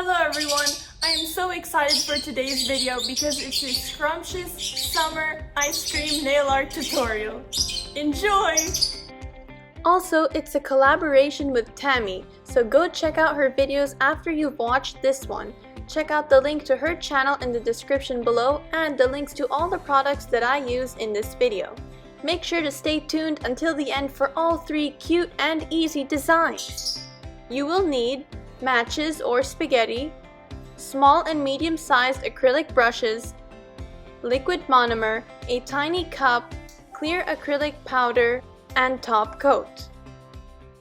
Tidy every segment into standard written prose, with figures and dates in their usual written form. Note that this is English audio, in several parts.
Hello everyone! I am so excited for today's video because it's a scrumptious summer ice cream nail art tutorial. Enjoy! Also, it's a collaboration with Tammy, so go check out her videos after you've watched this one. Check out the link to her channel in the description below and the links to all the products that I use in this video. Make sure to stay tuned until the end for all 3 cute and easy designs. You will need matches or spaghetti, small and medium-sized acrylic brushes, liquid monomer, a tiny cup, clear acrylic powder, and top coat.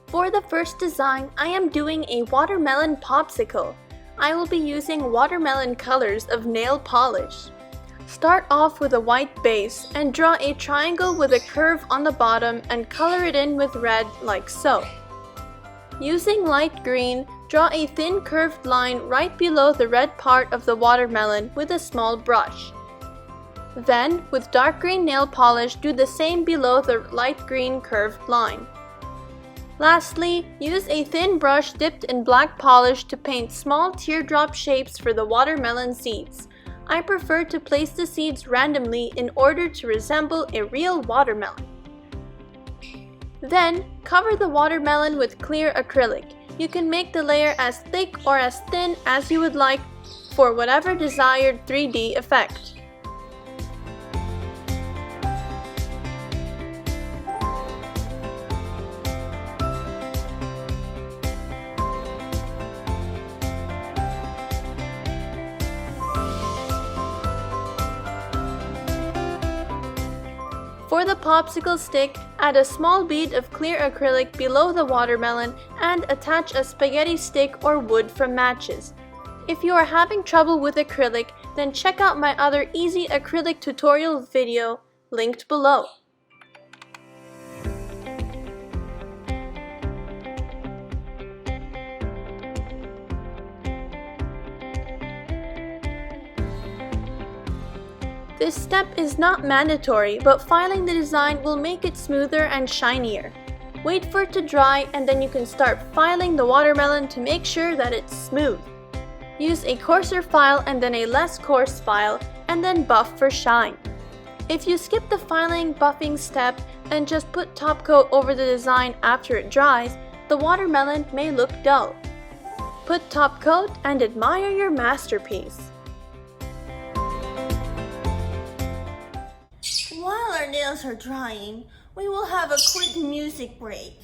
For the first design, I am doing a watermelon popsicle. I will be using watermelon colors of nail polish. Start off with a white base and draw a triangle with a curve on the bottom and color it in with red like so. Using light green, draw a thin curved line right below the red part of the watermelon with a small brush. Then, with dark green nail polish, do the same below the light green curved line. Lastly, use a thin brush dipped in black polish to paint small teardrop shapes for the watermelon seeds. I prefer to place the seeds randomly in order to resemble a real watermelon. Then, cover the watermelon with clear acrylic. You can make the layer as thick or as thin as you would like for whatever desired 3D effect. For the popsicle stick, add a small bead of clear acrylic below the watermelon and attach a spaghetti stick or wood from matches. If you are having trouble with acrylic, then check out my other easy acrylic tutorial video linked below. This step is not mandatory, but filing the design will make it smoother and shinier. Wait for it to dry and then you can start filing the watermelon to make sure that it's smooth. Use a coarser file and then a less coarse file and then buff for shine. If you skip the filing buffing step and just put top coat over the design after it dries, the watermelon may look dull. Put top coat and admire your masterpiece. While our nails are drying, we will have a quick music break.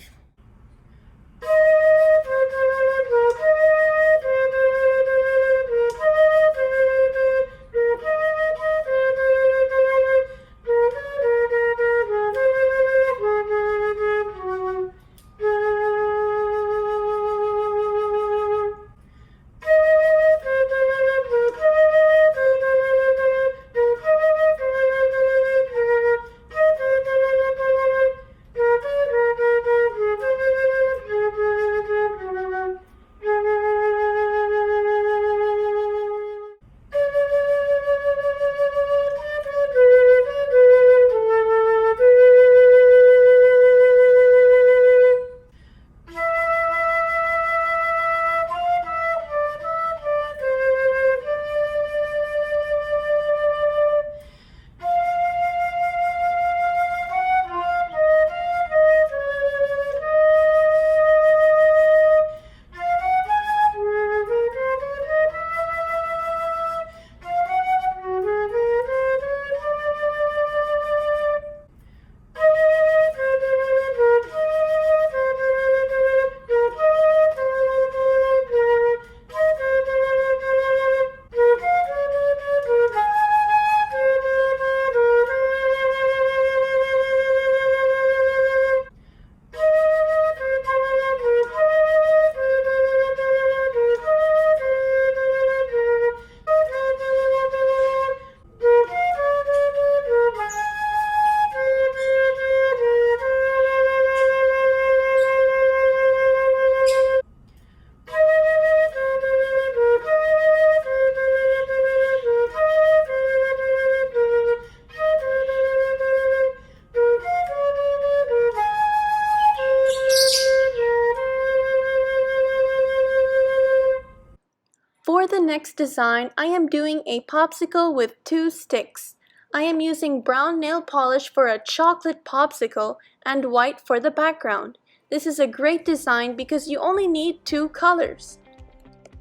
For the next design, I am doing a popsicle with 2 sticks. I am using brown nail polish for a chocolate popsicle and white for the background. This is a great design because you only need 2 colors.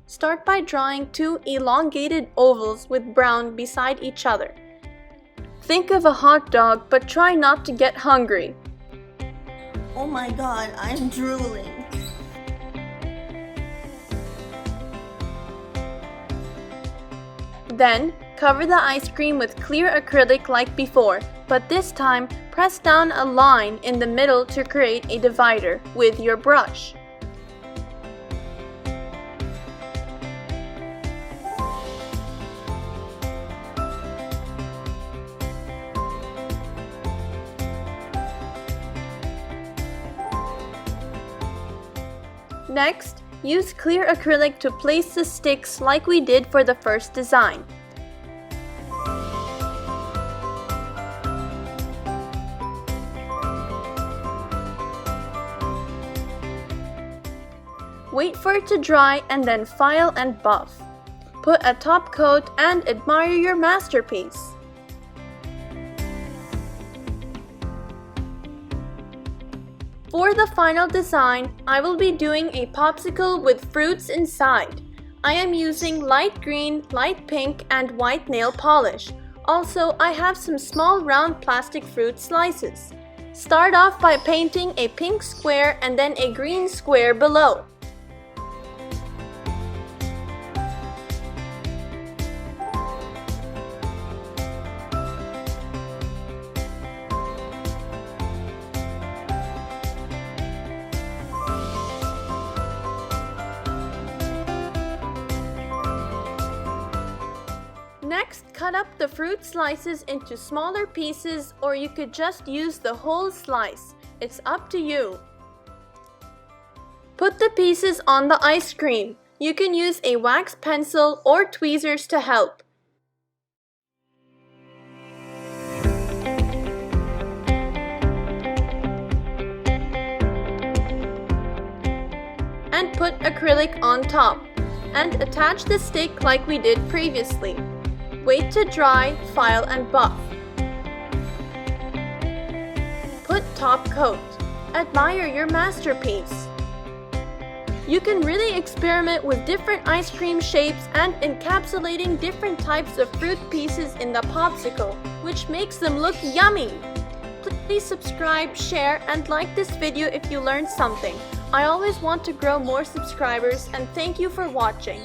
Start by drawing 2 elongated ovals with brown beside each other. Think of a hot dog, but try not to get hungry. Oh my god, I'm drooling. Then, cover the ice cream with clear acrylic like before, but this time press down a line in the middle to create a divider with your brush. Next, use clear acrylic to place the sticks like we did for the first design. Wait for it to dry and then file and buff. Put a top coat and admire your masterpiece. For the final design, I will be doing a popsicle with fruits inside. I am using light green, light pink, and white nail polish. Also, I have some small round plastic fruit slices. Start off by painting a pink square and then a green square below. Next, cut up the fruit slices into smaller pieces, or you could just use the whole slice. It's up to you. Put the pieces on the ice cream. You can use a wax pencil or tweezers to help. And put acrylic on top. And attach the stick like we did previously. Wait to dry, file and buff. Put top coat. Admire your masterpiece. You can really experiment with different ice cream shapes and encapsulating different types of fruit pieces in the popsicle, which makes them look yummy. Please subscribe, share, and like this video if you learned something. I always want to grow more subscribers, and thank you for watching.